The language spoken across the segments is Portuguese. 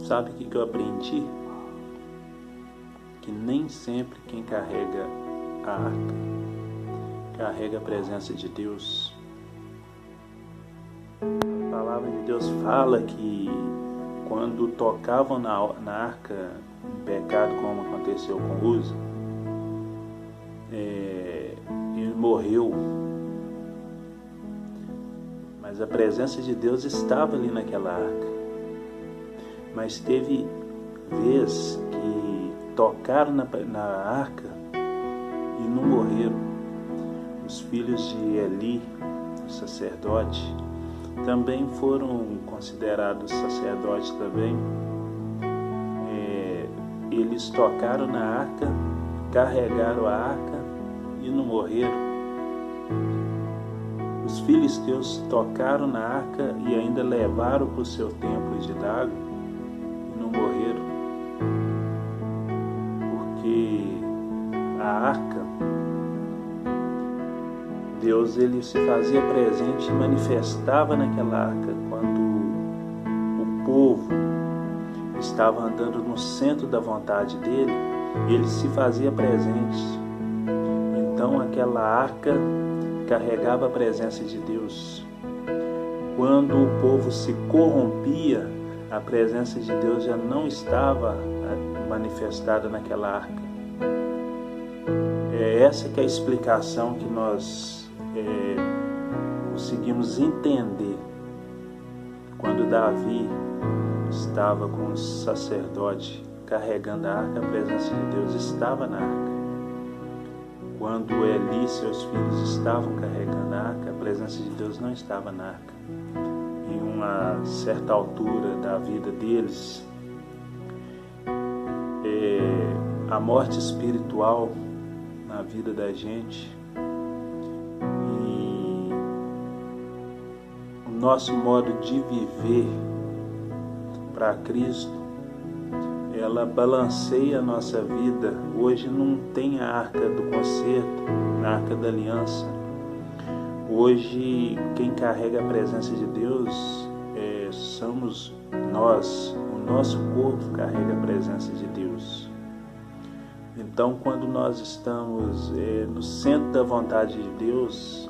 Sabe o que eu aprendi? Que nem sempre quem carrega a arca carrega a presença de Deus. A palavra de Deus fala que quando tocavam na arca em pecado, como aconteceu com Uza, ele morreu. Mas a presença de Deus estava ali naquela arca. Mas teve vez que tocaram na arca e não morreram. Os filhos de Eli, o sacerdote, também foram considerados sacerdotes também. Eles tocaram na arca, carregaram a arca e não morreram. Os filisteus tocaram na arca e ainda levaram para o seu templo de Dagon e não morreram. Porque a arca, Deus ele se fazia presente e manifestava naquela arca quando o povo estava andando no centro da vontade dele, ele se fazia presente. Então aquela arca carregava a presença de Deus. Quando o povo se corrompia, a presença de Deus já não estava manifestada naquela arca. É essa que é a explicação que nós conseguimos entender quando Davi estava com o sacerdote carregando a arca, a presença de Deus estava na arca. Quando Eli e seus filhos estavam carregando a arca, a presença de Deus não estava na arca. Em uma certa altura da vida deles, a morte espiritual na vida da gente e o nosso modo de viver para Cristo, ela balanceia a nossa vida. Hoje não tem a arca do concerto, a arca da aliança. Hoje quem carrega a presença de Deus somos nós. O nosso corpo carrega a presença de Deus. Então quando nós estamos no centro da vontade de Deus,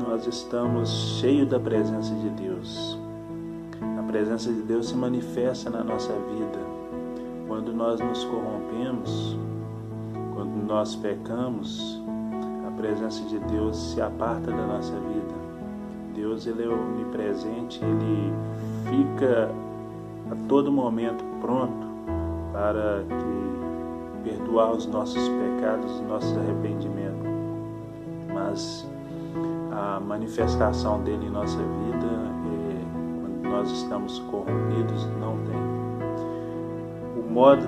nós estamos cheios da presença de Deus. A presença de Deus se manifesta na nossa vida. Quando nós nos corrompemos, quando nós pecamos, a presença de Deus se aparta da nossa vida. Deus ele é onipresente, ele fica a todo momento pronto para perdoar os nossos pecados, os nossos arrependimentos. Mas a manifestação dele em nossa vida, quando nós estamos corrompidos, não tem. O modo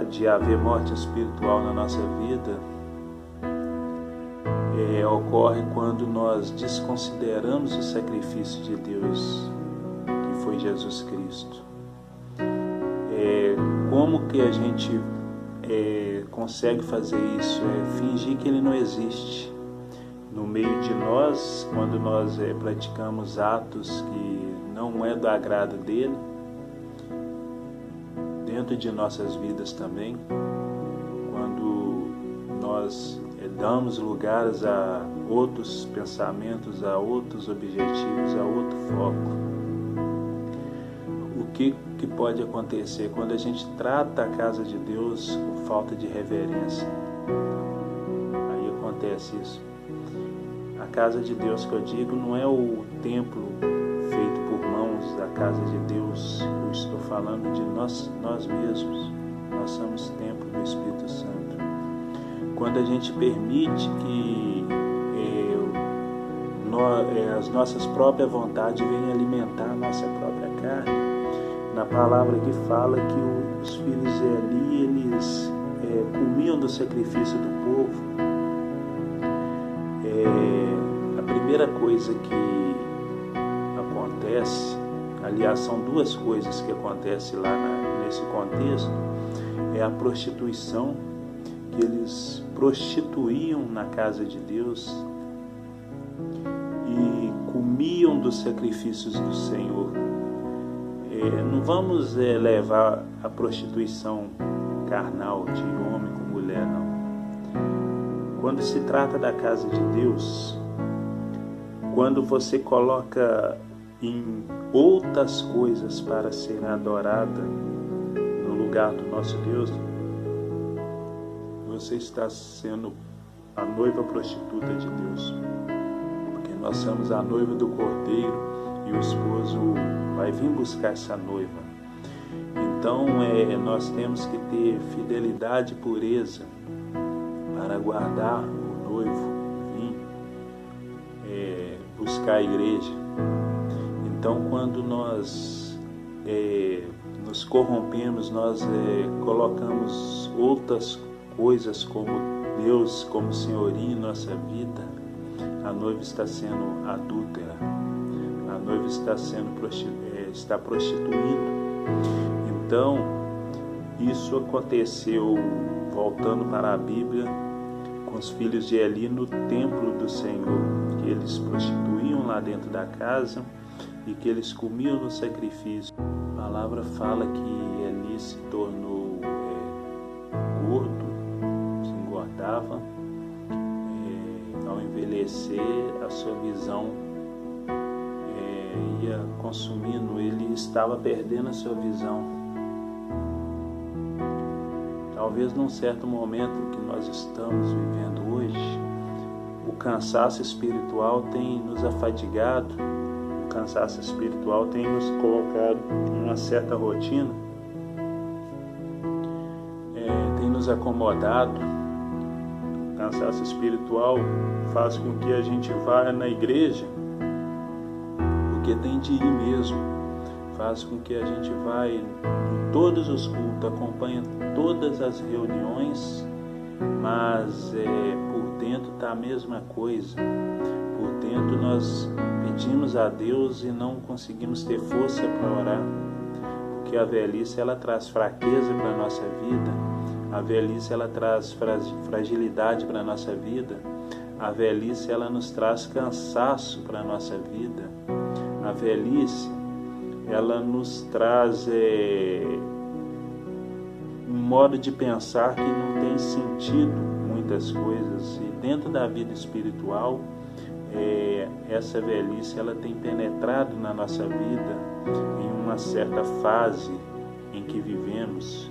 de haver morte espiritual na nossa vida ocorre quando nós desconsideramos o sacrifício de Deus, que foi Jesus Cristo. Como que a gente consegue fazer isso? Fingir que ele não existe no meio de nós, quando nós praticamos atos que não é do agrado dele, dentro de nossas vidas também, quando nós damos lugares a outros pensamentos, a outros objetivos, a outro foco. O que pode acontecer quando a gente trata a casa de Deus com falta de reverência? Aí acontece isso. A casa de Deus que eu digo não é o templo feito por mãos, a casa de Deus. Eu estou falando de nós mesmos. Nós somos templo do Espírito Santo. Quando a gente permite que as nossas próprias vontades venham alimentar a nossa própria carne, na palavra que fala que os filhos de Eli, eles comiam do sacrifício do povo. A primeira coisa que acontece, aliás, são duas coisas que acontecem lá nesse contexto, é a prostituição, que eles prostituíam na casa de Deus e comiam dos sacrifícios do Senhor. Não vamos levar a prostituição carnal de homem com mulher, não. Quando se trata da casa de Deus, quando você coloca em outras coisas para ser adorada no lugar do nosso Deus, você está sendo a noiva prostituta de Deus, porque nós somos a noiva do Cordeiro e o esposo vai vir buscar essa noiva. Então nós temos que ter fidelidade e pureza para aguardar o noivo vir buscar a igreja. Então, quando nós nos corrompemos, nós colocamos outras coisas como Deus, como senhoria em nossa vida, a noiva está sendo adúltera, a noiva está prostituindo. Então, isso aconteceu, voltando para a Bíblia, com os filhos de Eli no templo do Senhor, que eles prostituíam lá dentro da casa e que eles comiam no sacrifício. A palavra fala que Eli se tornou gordo, se engordava, ao envelhecer a sua visão ia consumindo, ele estava perdendo a sua visão. Talvez num certo momento que nós estamos vivendo hoje, o cansaço espiritual tem nos afadigado, o cansaço espiritual tem nos colocado em uma certa rotina, tem nos acomodado. O cansaço espiritual faz com que a gente vá na igreja porque tem de ir mesmo, faz com que a gente vá em todos os cultos, acompanha todas as reuniões, mas por dentro está a mesma coisa. Por dentro nós pedimos a Deus e não conseguimos ter força para orar, porque a velhice ela traz fraqueza para a nossa vida, a velhice ela traz fragilidade para a nossa vida, a velhice ela nos traz cansaço para a nossa vida, a velhice ela nos traz um modo de pensar que não tem sentido muitas coisas, e dentro da vida espiritual essa velhice ela tem penetrado na nossa vida em uma certa fase em que vivemos.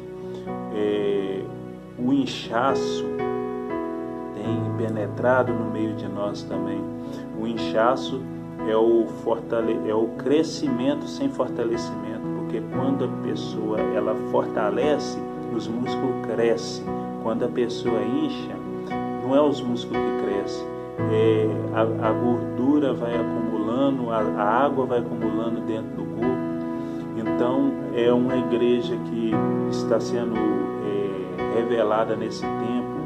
O inchaço tem penetrado no meio de nós também. O inchaço é o crescimento sem fortalecimento, porque quando a pessoa ela fortalece, os músculos crescem. Quando a pessoa incha, não é os músculos que crescem, a gordura vai acumulando, a água vai acumulando dentro do corpo. Então é uma igreja que está sendo revelada nesse tempo,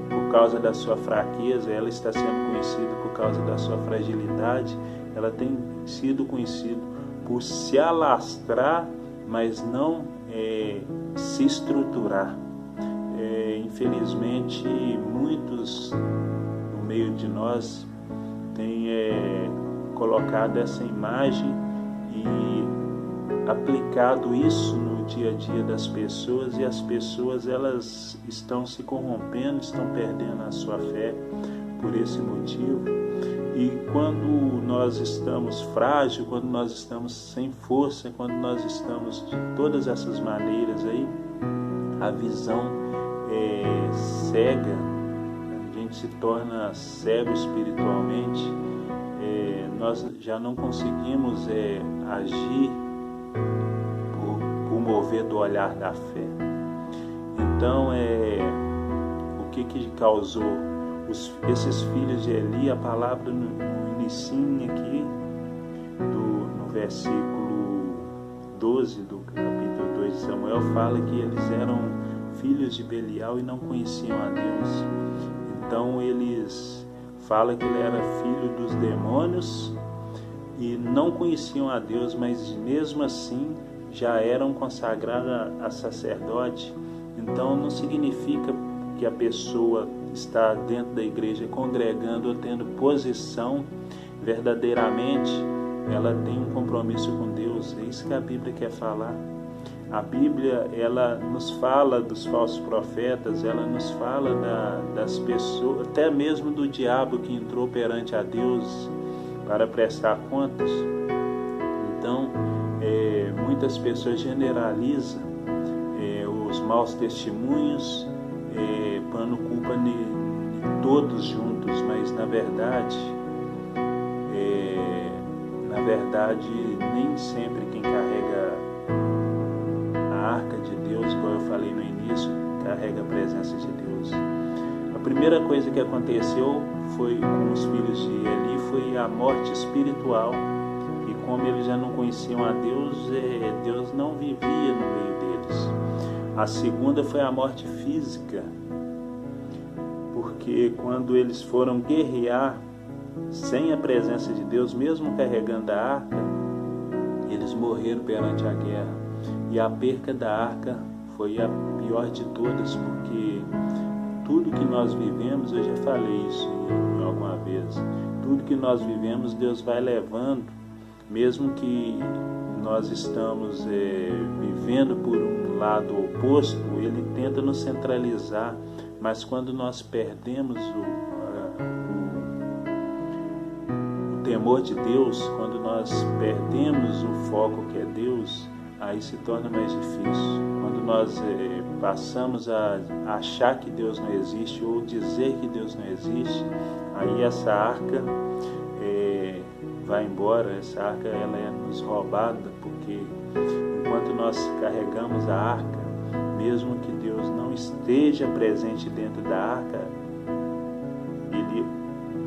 por causa da sua fraqueza, ela está sendo conhecida por causa da sua fragilidade, ela tem sido conhecida por se alastrar, mas não se estruturar. Infelizmente, muitos no meio de nós têm colocado essa imagem e aplicado isso no dia a dia das pessoas, e as pessoas elas estão se corrompendo, estão perdendo a sua fé por esse motivo. E quando nós estamos frágeis, quando nós estamos sem força, quando nós estamos de todas essas maneiras aí, a visão cega, a gente se torna cego espiritualmente, nós já não conseguimos agir por mover do olhar da fé. Então, o que causou esses filhos de Eli? A palavra no inicinho aqui, no versículo 12 do capítulo 2 de Samuel, fala que eles eram filhos de Belial e não conheciam a Deus. Então eles falam que ele era filho dos demônios e não conheciam a Deus, mas mesmo assim já eram consagrados a sacerdote. Então não significa que a pessoa está dentro da igreja congregando ou tendo posição, verdadeiramente ela tem um compromisso com Deus. Deus. É isso que a Bíblia quer falar. A Bíblia, ela nos fala dos falsos profetas, ela nos fala das pessoas, até mesmo do diabo que entrou perante a Deus para prestar contas. Então, muitas pessoas generalizam os maus testemunhos, pondo culpa em todos juntos, mas na verdade, nem sempre quem carrega a arca de Deus, como eu falei no início, carrega a presença de Deus. A primeira coisa que aconteceu foi com os filhos de Eli, foi a morte espiritual. E como eles já não conheciam a Deus, Deus não vivia no meio deles. A segunda foi a morte física, porque quando eles foram guerrear sem a presença de Deus, mesmo carregando a arca, eles morreram perante a guerra. E a perca da arca foi a pior de todas, porque tudo que nós vivemos, eu já falei isso em alguma vez, tudo que nós vivemos, Deus vai levando, mesmo que nós estamos vivendo por um lado oposto, Ele tenta nos centralizar, mas quando nós perdemos o temor de Deus, quando nós perdemos o foco que é Deus, aí se torna mais difícil. Quando nós passamos a achar que Deus não existe ou dizer que Deus não existe, aí essa arca vai embora, essa arca ela é nos roubada, porque enquanto nós carregamos a arca, mesmo que Deus não esteja presente dentro da arca,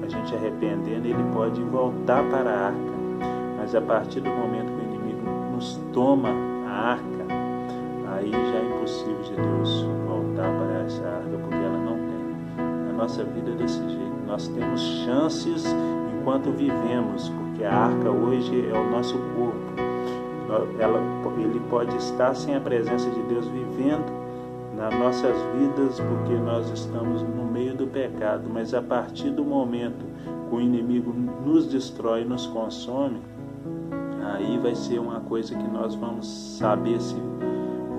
a gente arrependendo, ele pode voltar para a arca, mas a partir do momento que o inimigo nos toma a arca, aí já é impossível de Deus voltar para essa arca, porque ela não tem. A nossa vida é desse jeito, nós temos chances enquanto vivemos, porque a arca hoje é o nosso corpo. Ele pode estar sem a presença de Deus vivendo nas nossas vidas, porque nós estamos no meio do pecado, mas a partir do momento que o inimigo nos destrói, nos consome, aí vai ser uma coisa que nós vamos saber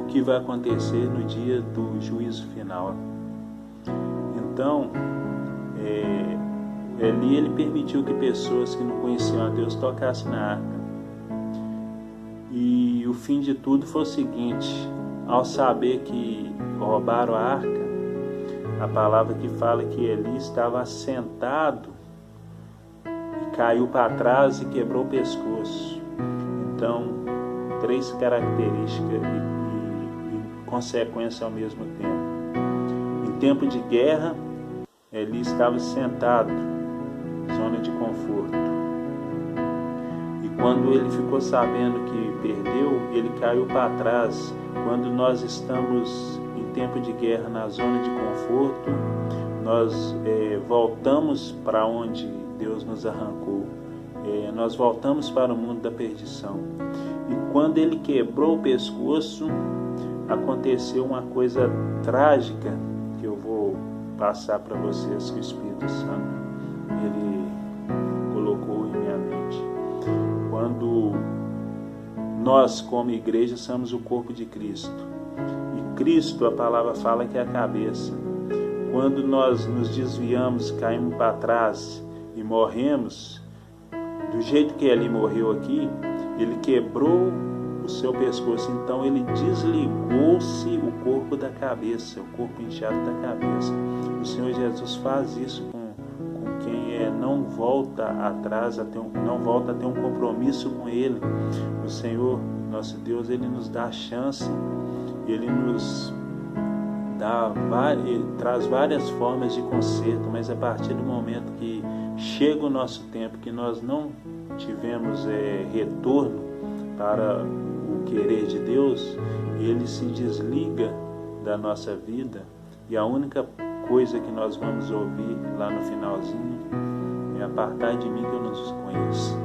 o que vai acontecer no dia do juízo final. Então, Eli, ele permitiu que pessoas que não conheciam a Deus tocassem na arca. E o fim de tudo foi o seguinte: ao saber que roubaram a arca, a palavra que fala que Eli estava assentado e caiu para trás e quebrou o pescoço. Então, 3 características e consequência ao mesmo tempo. Em tempo de guerra, Eli estava sentado, zona de conforto. E quando ele ficou sabendo que perdeu, ele caiu para trás. Quando nós estamos em tempo de guerra na zona de conforto, nós voltamos para onde Deus nos arrancou. Nós voltamos para o mundo da perdição. E quando ele quebrou o pescoço, aconteceu uma coisa trágica que eu vou passar para vocês, que o Espírito Santo ele colocou em minha mente. Quando nós, como igreja, somos o corpo de Cristo, e Cristo, a palavra fala que é a cabeça. Quando nós nos desviamos, caímos para trás e morremos, do jeito que ele morreu aqui, ele quebrou o seu pescoço, então ele desligou-se o corpo da cabeça, o corpo inchado da cabeça. O Senhor Jesus faz isso com quem não volta atrás, não volta a ter um compromisso com Ele. O Senhor, nosso Deus, Ele nos dá a chance, Ele nos Ele traz várias formas de conserto, mas a partir do momento que chega o nosso tempo, que nós não tivemos retorno para o querer de Deus, Ele se desliga da nossa vida, e a única coisa que nós vamos ouvir lá no finalzinho é: apartai de mim que eu não os conheço.